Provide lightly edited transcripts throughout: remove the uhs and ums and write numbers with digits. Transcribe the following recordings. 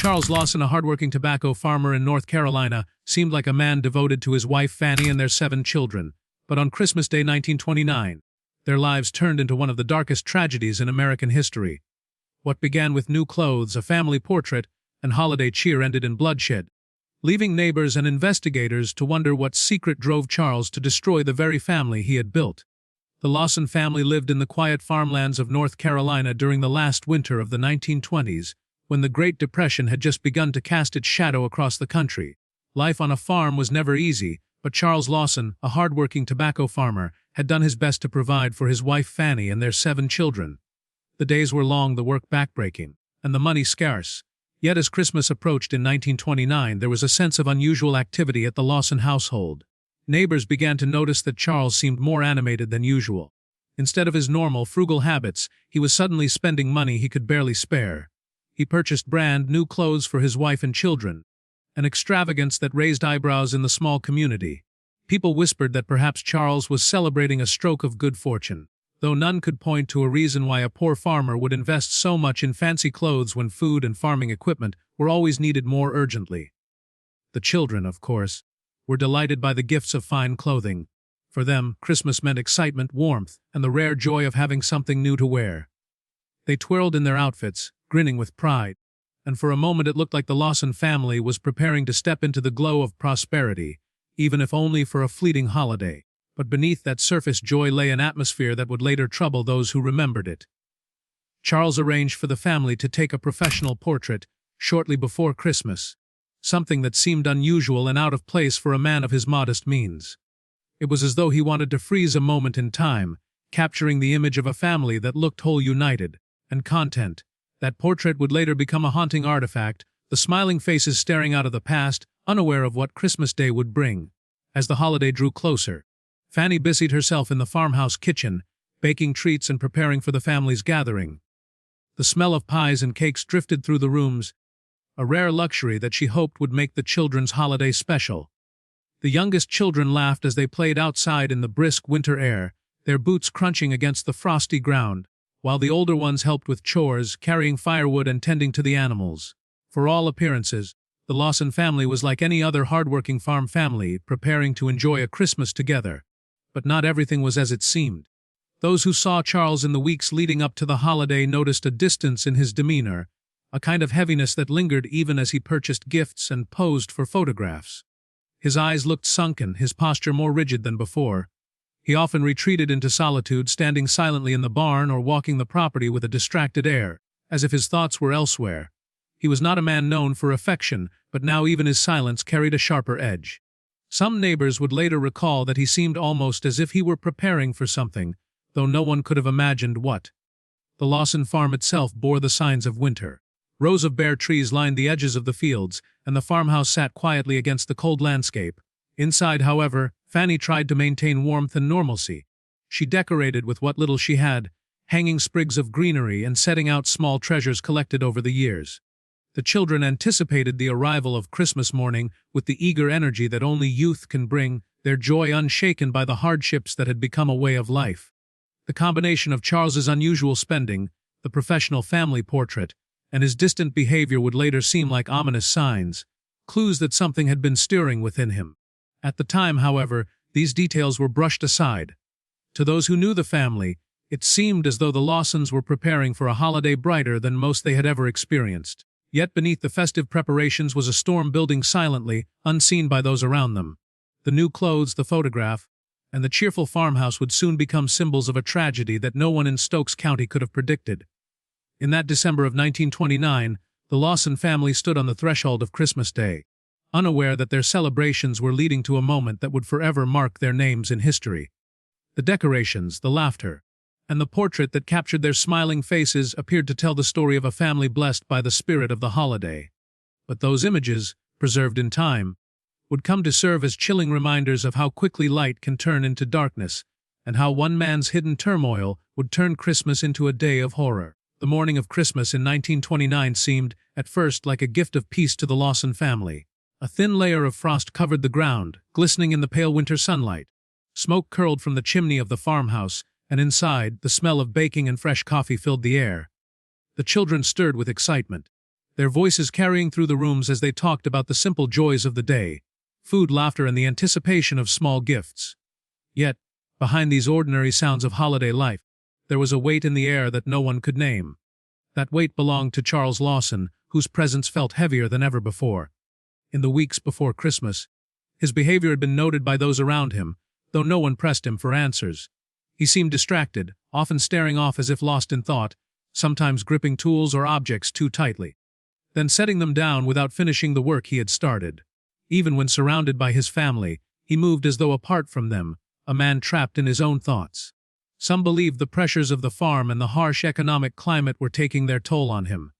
Charles Lawson, a hardworking tobacco farmer in North Carolina, seemed like a man devoted to his wife Fanny and their 7 children. But on Christmas Day 1929, their lives turned into one of the darkest tragedies in American history. What began with new clothes, a family portrait, and holiday cheer ended in bloodshed, leaving neighbors and investigators to wonder what secret drove Charles to destroy the very family he had built. The Lawson family lived in the quiet farmlands of North Carolina during the last winter of the 1920s, when the Great Depression had just begun to cast its shadow across the country. Life on a farm was never easy, but Charles Lawson, a hard-working tobacco farmer, had done his best to provide for his wife Fanny and their 7 children. The days were long, the work backbreaking, and the money scarce. Yet as Christmas approached in 1929, there was a sense of unusual activity at the Lawson household. Neighbors began to notice that Charles seemed more animated than usual. Instead of his normal, frugal habits, he was suddenly spending money he could barely spare. He purchased brand new clothes for his wife and children, an extravagance that raised eyebrows in the small community. People whispered that perhaps Charles was celebrating a stroke of good fortune, though none could point to a reason why a poor farmer would invest so much in fancy clothes when food and farming equipment were always needed more urgently. The children, of course, were delighted by the gifts of fine clothing. For them, Christmas meant excitement, warmth, and the rare joy of having something new to wear. They twirled in their outfits, grinning with pride, and for a moment it looked like the Lawson family was preparing to step into the glow of prosperity, even if only for a fleeting holiday. But beneath that surface joy lay an atmosphere that would later trouble those who remembered it. Charles arranged for the family to take a professional portrait shortly before Christmas, something that seemed unusual and out of place for a man of his modest means. It was as though he wanted to freeze a moment in time, capturing the image of a family that looked whole, united, and content. That portrait would later become a haunting artifact, the smiling faces staring out of the past, unaware of what Christmas Day would bring. As the holiday drew closer, Fanny busied herself in the farmhouse kitchen, baking treats and preparing for the family's gathering. The smell of pies and cakes drifted through the rooms, a rare luxury that she hoped would make the children's holiday special. The youngest children laughed as they played outside in the brisk winter air, their boots crunching against the frosty ground, while the older ones helped with chores, carrying firewood and tending to the animals. For all appearances, the Lawson family was like any other hardworking farm family, preparing to enjoy a Christmas together. But not everything was as it seemed. Those who saw Charles in the weeks leading up to the holiday noticed a distance in his demeanor, a kind of heaviness that lingered even as he purchased gifts and posed for photographs. His eyes looked sunken, his posture more rigid than before. He often retreated into solitude, standing silently in the barn or walking the property with a distracted air, as if his thoughts were elsewhere. He was not a man known for affection, but now even his silence carried a sharper edge. Some neighbors would later recall that he seemed almost as if he were preparing for something, though no one could have imagined what. The Lawson farm itself bore the signs of winter. Rows of bare trees lined the edges of the fields, and the farmhouse sat quietly against the cold landscape. Inside, however, Fanny tried to maintain warmth and normalcy. She decorated with what little she had, hanging sprigs of greenery and setting out small treasures collected over the years. The children anticipated the arrival of Christmas morning with the eager energy that only youth can bring, their joy unshaken by the hardships that had become a way of life. The combination of Charles's unusual spending, the professional family portrait, and his distant behavior would later seem like ominous signs, clues that something had been stirring within him. At the time, however, these details were brushed aside. To those who knew the family, it seemed as though the Lawsons were preparing for a holiday brighter than most they had ever experienced. Yet beneath the festive preparations was a storm building silently, unseen by those around them. The new clothes, the photograph, and the cheerful farmhouse would soon become symbols of a tragedy that no one in Stokes County could have predicted. In that December of 1929, the Lawson family stood on the threshold of Christmas Day, unaware that their celebrations were leading to a moment that would forever mark their names in history. The decorations, the laughter, and the portrait that captured their smiling faces appeared to tell the story of a family blessed by the spirit of the holiday. But those images, preserved in time, would come to serve as chilling reminders of how quickly light can turn into darkness, and how one man's hidden turmoil would turn Christmas into a day of horror. The morning of Christmas in 1929 seemed, at first, like a gift of peace to the Lawson family. A thin layer of frost covered the ground, glistening in the pale winter sunlight. Smoke curled from the chimney of the farmhouse, and inside, the smell of baking and fresh coffee filled the air. The children stirred with excitement. their voices carrying through the rooms as they talked about the simple joys of the day, food, laughter, and the anticipation of small gifts. Yet, behind these ordinary sounds of holiday life, there was a weight in the air that no one could name. That weight belonged to Charles Lawson, whose presence felt heavier than ever before. In the weeks before Christmas, his behavior had been noted by those around him, though no one pressed him for answers. He seemed distracted, often staring off as if lost in thought, sometimes gripping tools or objects too tightly, then setting them down without finishing the work he had started. Even when surrounded by his family, he moved as though apart from them, a man trapped in his own thoughts. Some believed the pressures of the farm and the harsh economic climate were taking their toll on him.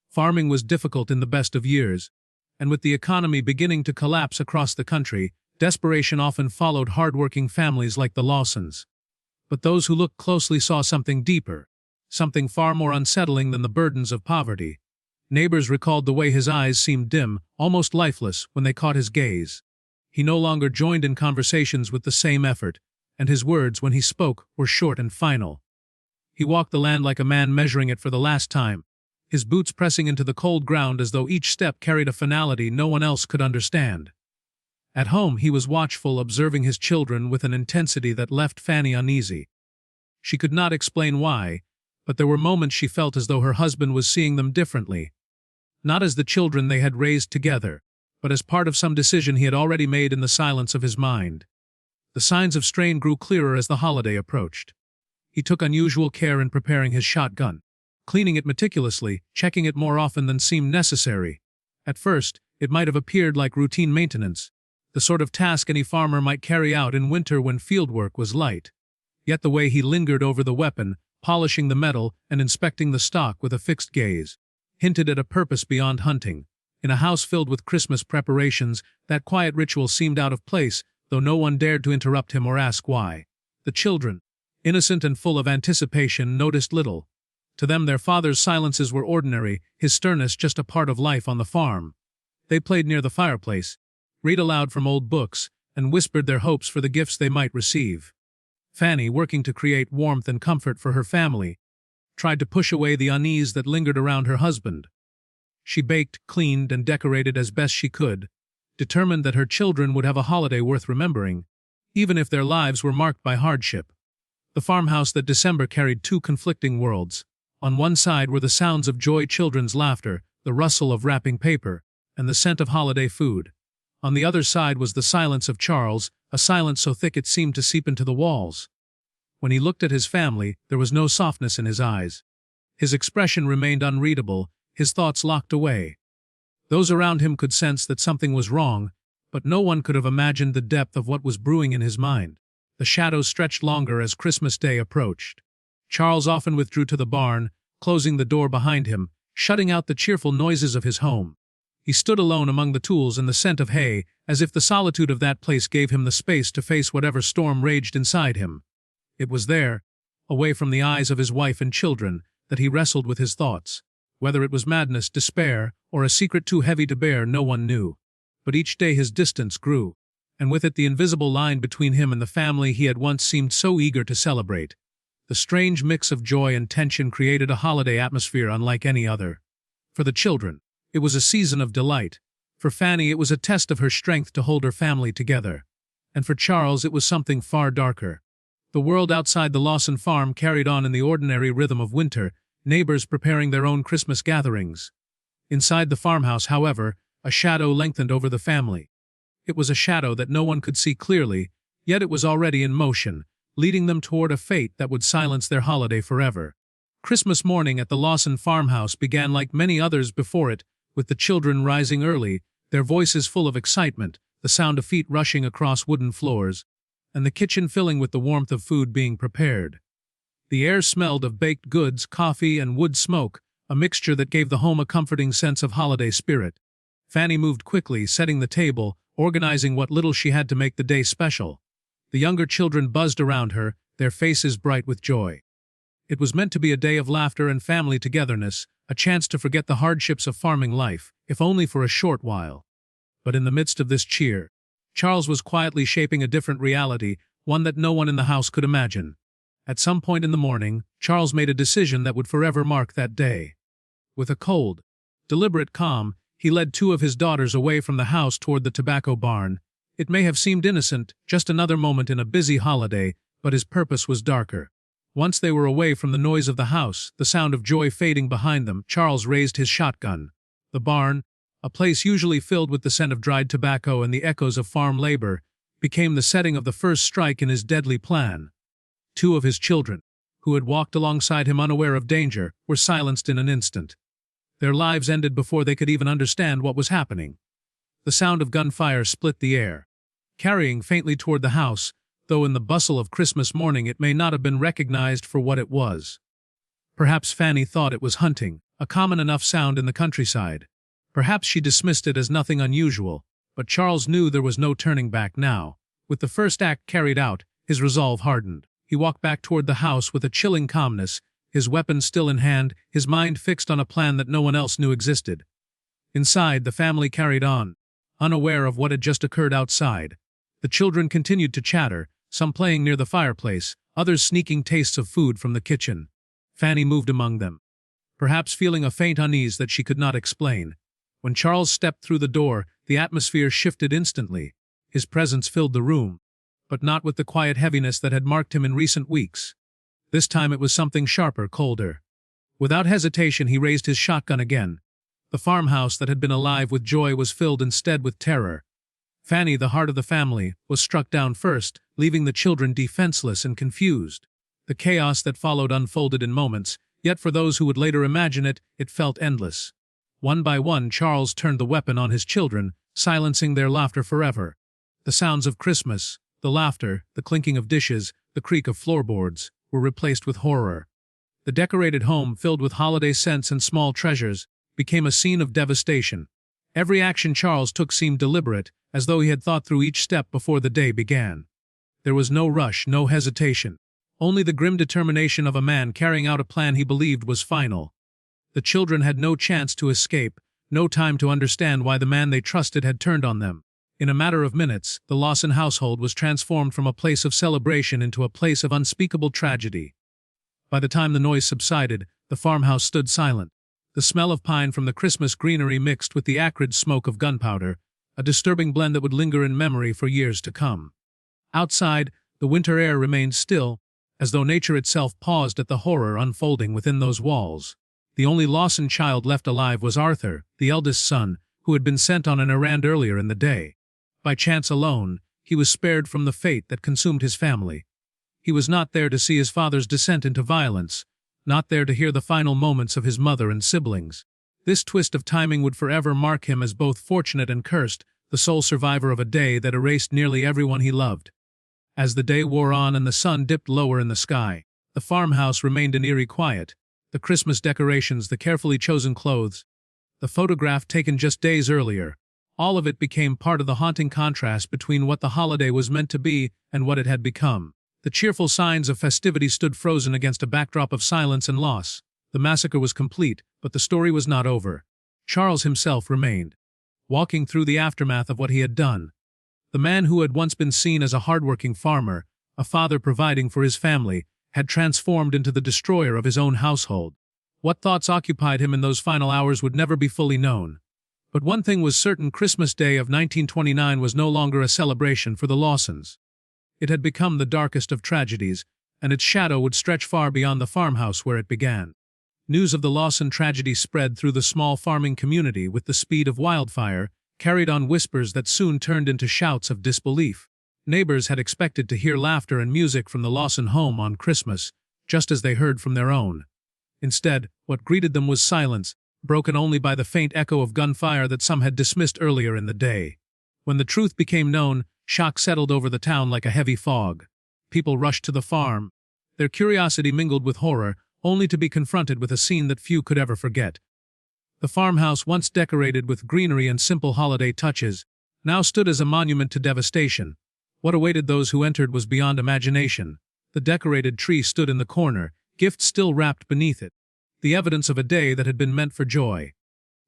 Farming was difficult in the best of years, and with the economy beginning to collapse across the country, desperation often followed hard-working families like the Lawsons. But those who looked closely saw something deeper, something far more unsettling than the burdens of poverty. Neighbors recalled the way his eyes seemed dim, almost lifeless, when they caught his gaze. He no longer joined in conversations with the same effort, and his words, when he spoke, were short and final. He walked the land like a man measuring it for the last time, his boots pressing into the cold ground as though each step carried a finality no one else could understand. At home, he was watchful, observing his children with an intensity that left Fanny uneasy. She could not explain why, but there were moments she felt as though her husband was seeing them differently. Not as the children they had raised together, but as part of some decision he had already made in the silence of his mind. The signs of strain grew clearer as the holiday approached. He took unusual care in preparing his shotgun, cleaning it meticulously, checking it more often than seemed necessary. At first, it might have appeared like routine maintenance, the sort of task any farmer might carry out in winter when fieldwork was light. Yet the way he lingered over the weapon, polishing the metal and inspecting the stock with a fixed gaze, hinted at a purpose beyond hunting. In a house filled with Christmas preparations, that quiet ritual seemed out of place, though no one dared to interrupt him or ask why. The children, innocent and full of anticipation, noticed little. To them their father's silences were ordinary, his sternness just a part of life on the farm. They played near the fireplace, read aloud from old books, and whispered their hopes for the gifts they might receive. Fanny, working to create warmth and comfort for her family, tried to push away the unease that lingered around her husband. She baked, cleaned, and decorated as best she could, determined that her children would have a holiday worth remembering, even if their lives were marked by hardship. The farmhouse that December carried two conflicting worlds. On one side were the sounds of joy, children's laughter, the rustle of wrapping paper, and the scent of holiday food. On the other side was the silence of Charles, a silence so thick it seemed to seep into the walls. When he looked at his family, there was no softness in his eyes. His expression remained unreadable, his thoughts locked away. Those around him could sense that something was wrong, but no one could have imagined the depth of what was brewing in his mind. The shadows stretched longer as Christmas Day approached. Charles often withdrew to the barn, closing the door behind him, shutting out the cheerful noises of his home. He stood alone among the tools and the scent of hay, as if the solitude of that place gave him the space to face whatever storm raged inside him. It was there, away from the eyes of his wife and children, that he wrestled with his thoughts. Whether it was madness, despair, or a secret too heavy to bear, no one knew. But each day his distance grew, and with it the invisible line between him and the family he had once seemed so eager to celebrate. The strange mix of joy and tension created a holiday atmosphere unlike any other. For the children, it was a season of delight. For Fanny, it was a test of her strength to hold her family together. And for Charles, it was something far darker. The world outside the Lawson farm carried on in the ordinary rhythm of winter, neighbors preparing their own Christmas gatherings. Inside the farmhouse, however, a shadow lengthened over the family. It was a shadow that no one could see clearly, yet it was already in motion, leading them toward a fate that would silence their holiday forever. Christmas morning at the Lawson farmhouse began like many others before it, with the children rising early, their voices full of excitement, the sound of feet rushing across wooden floors, and the kitchen filling with the warmth of food being prepared. The air smelled of baked goods, coffee, and wood smoke, a mixture that gave the home a comforting sense of holiday spirit. Fanny moved quickly, setting the table, organizing what little she had to make the day special. The younger children buzzed around her, their faces bright with joy. It was meant to be a day of laughter and family togetherness, a chance to forget the hardships of farming life, if only for a short while. But in the midst of this cheer, Charles was quietly shaping a different reality, one that no one in the house could imagine. At some point in the morning, Charles made a decision that would forever mark that day. With a cold, Deliberate calm, he led two of his daughters away from the house toward the tobacco barn. It may have seemed innocent, just another moment in a busy holiday, but his purpose was darker. Once they were away from the noise of the house, the sound of joy fading behind them, Charles raised his shotgun. The barn, a place usually filled with the scent of dried tobacco and the echoes of farm labor, became the setting of the first strike in his deadly plan. Two of his children, who had walked alongside him unaware of danger, were silenced in an instant. Their lives ended before they could even understand what was happening. The sound of gunfire split the air, carrying faintly toward the house, though in the bustle of Christmas morning it may not have been recognized for what it was. Perhaps Fanny thought it was hunting, a common enough sound in the countryside. Perhaps she dismissed it as nothing unusual, but Charles knew there was no turning back now. With the first act carried out, his resolve hardened. He walked back toward the house with a chilling calmness, his weapon still in hand, his mind fixed on a plan that no one else knew existed. Inside, the family carried on, unaware of what had just occurred outside. The children continued to chatter, some playing near the fireplace, others sneaking tastes of food from the kitchen. Fanny moved among them, perhaps feeling a faint unease that she could not explain. When Charles stepped through the door, the atmosphere shifted instantly. His presence filled the room, but not with the quiet heaviness that had marked him in recent weeks. This time it was something sharper, colder. Without hesitation, he raised his shotgun again. The farmhouse that had been alive with joy was filled instead with terror. Fanny, the heart of the family, was struck down first, leaving the children defenseless and confused. The chaos that followed unfolded in moments, yet for those who would later imagine it, it felt endless. One by one, Charles turned the weapon on his children, silencing their laughter forever. The sounds of Christmas, the laughter, the clinking of dishes, the creak of floorboards, were replaced with horror. The decorated home, filled with holiday scents and small treasures, became a scene of devastation. Every action Charles took seemed deliberate, as though he had thought through each step before the day began. There was no rush, no hesitation. Only the grim determination of a man carrying out a plan he believed was final. The children had no chance to escape, no time to understand why the man they trusted had turned on them. In a matter of minutes, the Lawson household was transformed from a place of celebration into a place of unspeakable tragedy. By the time the noise subsided, the farmhouse stood silent. The smell of pine from the Christmas greenery mixed with the acrid smoke of gunpowder, a disturbing blend that would linger in memory for years to come. Outside, the winter air remained still, as though nature itself paused at the horror unfolding within those walls. The only Lawson child left alive was Arthur, the eldest son, who had been sent on an errand earlier in the day. By chance alone, he was spared from the fate that consumed his family. He was not there to see his father's descent into violence, not there to hear the final moments of his mother and siblings. This twist of timing would forever mark him as both fortunate and cursed, the sole survivor of a day that erased nearly everyone he loved. As the day wore on and the sun dipped lower in the sky, the farmhouse remained in eerie quiet. The Christmas decorations, the carefully chosen clothes, the photograph taken just days earlier, all of it became part of the haunting contrast between what the holiday was meant to be and what it had become. The cheerful signs of festivity stood frozen against a backdrop of silence and loss. The massacre was complete, but the story was not over. Charles himself remained, walking through the aftermath of what he had done. The man who had once been seen as a hardworking farmer, a father providing for his family, had transformed into the destroyer of his own household. What thoughts occupied him in those final hours would never be fully known. But one thing was certain: Christmas Day of 1929 was no longer a celebration for the Lawsons. It had become the darkest of tragedies, and its shadow would stretch far beyond the farmhouse where it began. News of the Lawson tragedy spread through the small farming community with the speed of wildfire, carried on whispers that soon turned into shouts of disbelief. Neighbors had expected to hear laughter and music from the Lawson home on Christmas, just as they heard from their own. Instead, what greeted them was silence, broken only by the faint echo of gunfire that some had dismissed earlier in the day. When the truth became known, shock settled over the town like a heavy fog. People rushed to the farm, their curiosity mingled with horror, only to be confronted with a scene that few could ever forget. The farmhouse, once decorated with greenery and simple holiday touches, now stood as a monument to devastation. What awaited those who entered was beyond imagination. The decorated tree stood in the corner, gifts still wrapped beneath it, the evidence of a day that had been meant for joy.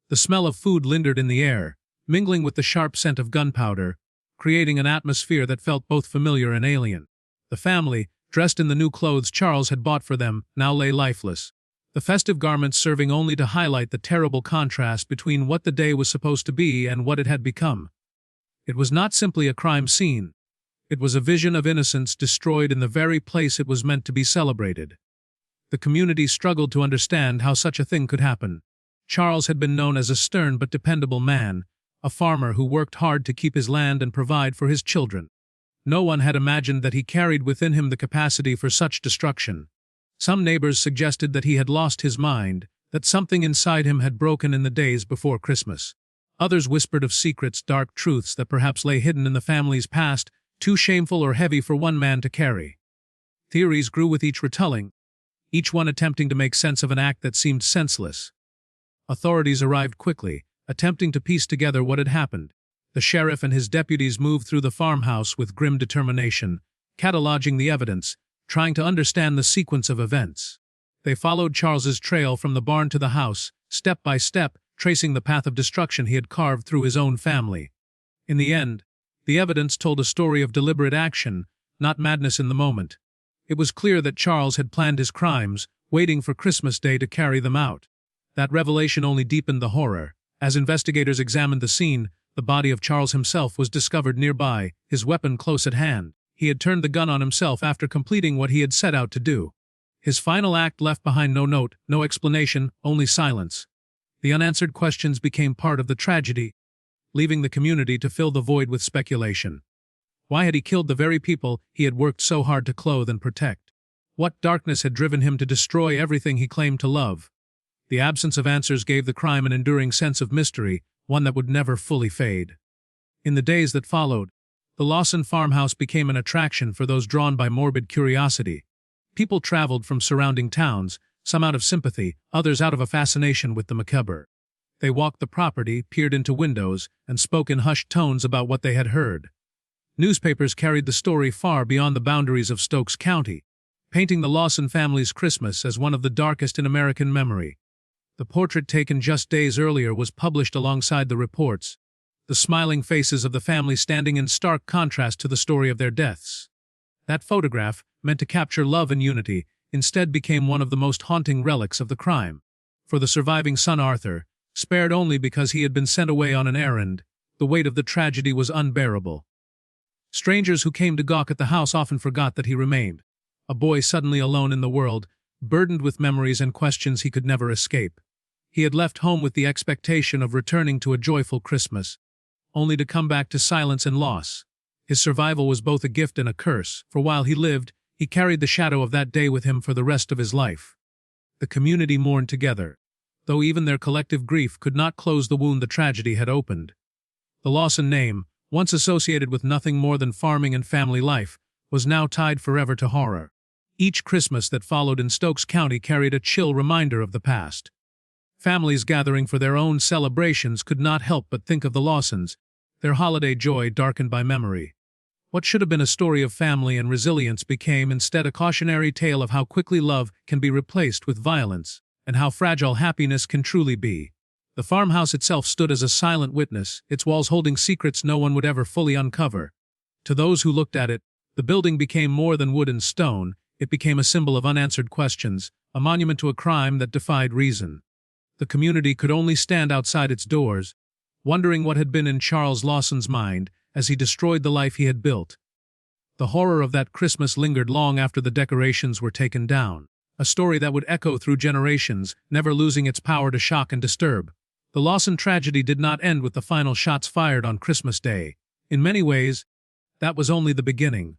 The smell of food lingered in the air, mingling with the sharp scent of gunpowder, creating an atmosphere that felt both familiar and alien. The family, dressed in the new clothes Charles had bought for them, now lay lifeless. the festive garments serving only to highlight the terrible contrast between what the day was supposed to be and what it had become. It was not simply a crime scene. It was a vision of innocence destroyed in the very place it was meant to be celebrated. The community struggled to understand how such a thing could happen. Charles had been known as a stern but dependable man, a farmer who worked hard to keep his land and provide for his children. No one had imagined that he carried within him the capacity for such destruction. Some neighbors suggested that he had lost his mind, that something inside him had broken in the days before Christmas. Others whispered of secrets, dark truths that perhaps lay hidden in the family's past, too shameful or heavy for one man to carry. Theories grew with each retelling, each one attempting to make sense of an act that seemed senseless. Authorities arrived quickly, attempting to piece together what had happened. The sheriff and his deputies moved through the farmhouse with grim determination, cataloging the evidence, trying to understand the sequence of events. They followed Charles's trail from the barn to the house, step by step, tracing the path of destruction he had carved through his own family. In the end, the evidence told a story of deliberate action, not madness in the moment. It was clear that Charles had planned his crimes, waiting for Christmas Day to carry them out. That revelation only deepened the horror. As investigators examined the scene, the body of Charles himself was discovered nearby, his weapon close at hand. He had turned the gun on himself after completing what he had set out to do. His final act left behind no note, no explanation, only silence. The unanswered questions became part of the tragedy, leaving the community to fill the void with speculation. Why had he killed the very people he had worked so hard to clothe and protect? What darkness had driven him to destroy everything he claimed to love? The absence of answers gave the crime an enduring sense of mystery, one that would never fully fade. In the days that followed, the Lawson farmhouse became an attraction for those drawn by morbid curiosity. People traveled from surrounding towns, some out of sympathy, others out of a fascination with the macabre. They walked the property, peered into windows, and spoke in hushed tones about what they had heard. Newspapers carried the story far beyond the boundaries of Stokes County, painting the Lawson family's Christmas as one of the darkest in American memory. The portrait taken just days earlier was published alongside the reports, the smiling faces of the family standing in stark contrast to the story of their deaths. That photograph, meant to capture love and unity, instead became one of the most haunting relics of the crime. For the surviving son Arthur, spared only because he had been sent away on an errand, the weight of the tragedy was unbearable. Strangers who came to gawk at the house often forgot that he remained, a boy suddenly alone in the world, burdened with memories and questions he could never escape. He had left home with the expectation of returning to a joyful Christmas, only to come back to silence and loss. His survival was both a gift and a curse, for while he lived, he carried the shadow of that day with him for the rest of his life. The community mourned together, though even their collective grief could not close the wound the tragedy had opened. The Lawson name, once associated with nothing more than farming and family life, was now tied forever to horror. Each Christmas that followed in Stokes County carried a chill reminder of the past. Families gathering for their own celebrations could not help but think of the Lawsons, their holiday joy darkened by memory. What should have been a story of family and resilience became instead a cautionary tale of how quickly love can be replaced with violence, and how fragile happiness can truly be. The farmhouse itself stood as a silent witness, its walls holding secrets no one would ever fully uncover. To those who looked at it, the building became more than wood and stone. It became a symbol of unanswered questions, a monument to a crime that defied reason. The community could only stand outside its doors, wondering what had been in Charles Lawson's mind as he destroyed the life he had built. The horror of that Christmas lingered long after the decorations were taken down, a story that would echo through generations, never losing its power to shock and disturb. The Lawson tragedy did not end with the final shots fired on Christmas Day. In many ways, that was only the beginning.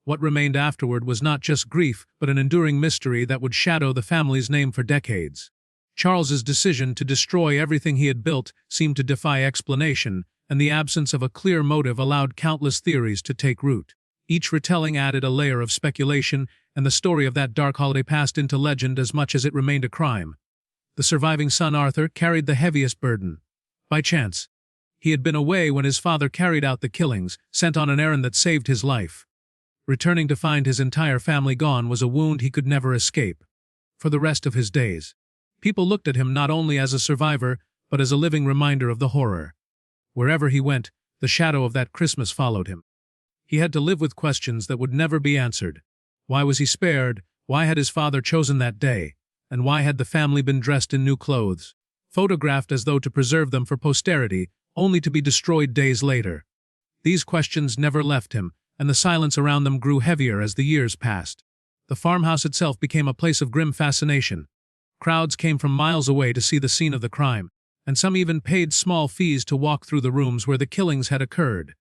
What remained afterward was not just grief, but an enduring mystery that would shadow the family's name for decades. Charles's decision to destroy everything he had built seemed to defy explanation, and the absence of a clear motive allowed countless theories to take root. Each retelling added a layer of speculation, and the story of that dark holiday passed into legend as much as it remained a crime. The surviving son Arthur carried the heaviest burden. By chance, he had been away when his father carried out the killings, sent on an errand that saved his life. Returning to find his entire family gone was a wound he could never escape. For the rest of his days, people looked at him not only as a survivor, but as a living reminder of the horror. Wherever he went, the shadow of that Christmas followed him. He had to live with questions that would never be answered. Why was he spared? Why had his father chosen that day? And why had the family been dressed in new clothes, photographed as though to preserve them for posterity, only to be destroyed days later? These questions never left him, and the silence around them grew heavier as the years passed. The farmhouse itself became a place of grim fascination. Crowds came from miles away to see the scene of the crime, and some even paid small fees to walk through the rooms where the killings had occurred.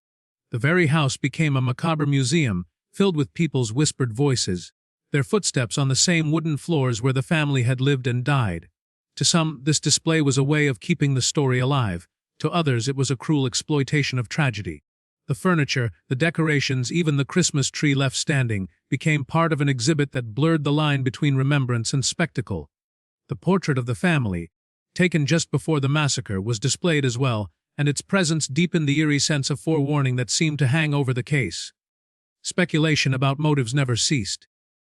The very house became a macabre museum, filled with people's whispered voices, their footsteps on the same wooden floors where the family had lived and died. To some, this display was a way of keeping the story alive. To others, it was a cruel exploitation of tragedy. The furniture, the decorations, even the Christmas tree left standing, became part of an exhibit that blurred the line between remembrance and spectacle. The portrait of the family, taken just before the massacre, was displayed as well, and its presence deepened the eerie sense of forewarning that seemed to hang over the case. Speculation about motives never ceased.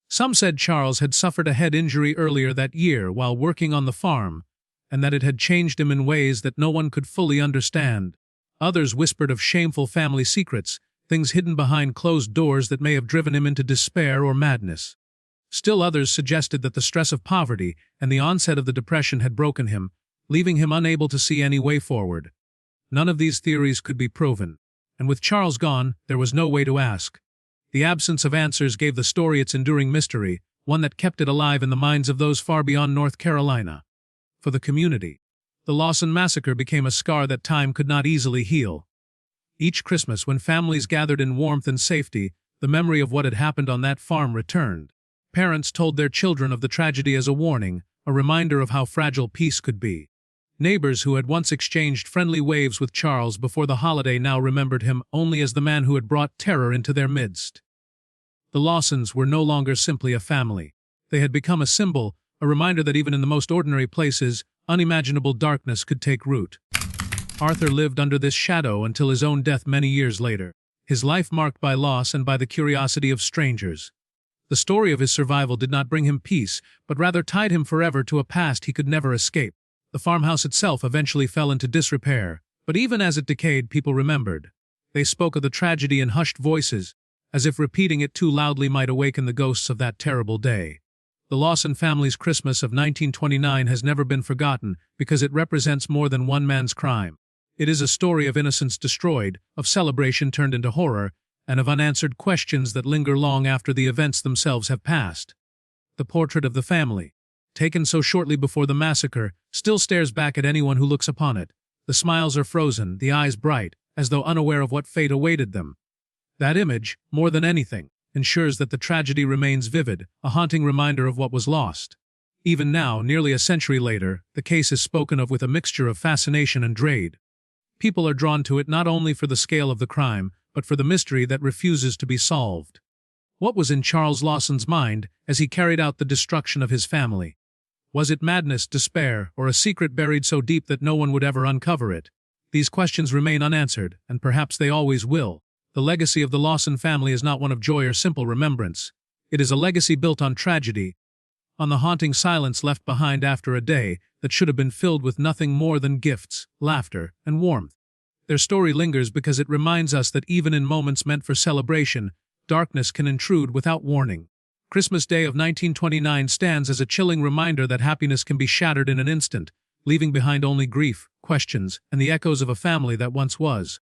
Some said Charles had suffered a head injury earlier that year while working on the farm, and that it had changed him in ways that no one could fully understand. Others whispered of shameful family secrets, things hidden behind closed doors that may have driven him into despair or madness. Still others suggested that the stress of poverty and the onset of the depression had broken him, leaving him unable to see any way forward. None of these theories could be proven, and with Charles gone, there was no way to ask. The absence of answers gave the story its enduring mystery, one that kept it alive in the minds of those far beyond North Carolina. For the community, the Lawson massacre became a scar that time could not easily heal. Each Christmas, when families gathered in warmth and safety, the memory of what had happened on that farm returned. Parents told their children of the tragedy as a warning, a reminder of how fragile peace could be. Neighbors who had once exchanged friendly waves with Charles before the holiday now remembered him only as the man who had brought terror into their midst. The Lawsons were no longer simply a family. They had become a symbol, a reminder that even in the most ordinary places, unimaginable darkness could take root. Arthur lived under this shadow until his own death many years later, his life marked by loss and by the curiosity of strangers. The story of his survival did not bring him peace, but rather tied him forever to a past he could never escape. The farmhouse itself eventually fell into disrepair, but even as it decayed, people remembered. They spoke of the tragedy in hushed voices, as if repeating it too loudly might awaken the ghosts of that terrible day. The Lawson family's Christmas of 1929 has never been forgotten because it represents more than one man's crime. It is a story of innocence destroyed, of celebration turned into horror, and of unanswered questions that linger long after the events themselves have passed. The portrait of the family, taken so shortly before the massacre, still stares back at anyone who looks upon it. The smiles are frozen, the eyes bright, as though unaware of what fate awaited them. That image, more than anything, ensures that the tragedy remains vivid, a haunting reminder of what was lost. Even now, nearly a century later, the case is spoken of with a mixture of fascination and dread. People are drawn to it not only for the scale of the crime, but for the mystery that refuses to be solved. What was in Charles Lawson's mind as he carried out the destruction of his family? Was it madness, despair, or a secret buried so deep that no one would ever uncover it? These questions remain unanswered, and perhaps they always will. The legacy of the Lawson family is not one of joy or simple remembrance. It is a legacy built on tragedy, on the haunting silence left behind after a day that should have been filled with nothing more than gifts, laughter, and warmth. Their story lingers because it reminds us that even in moments meant for celebration, darkness can intrude without warning. Christmas Day of 1929 stands as a chilling reminder that happiness can be shattered in an instant, leaving behind only grief, questions, and the echoes of a family that once was.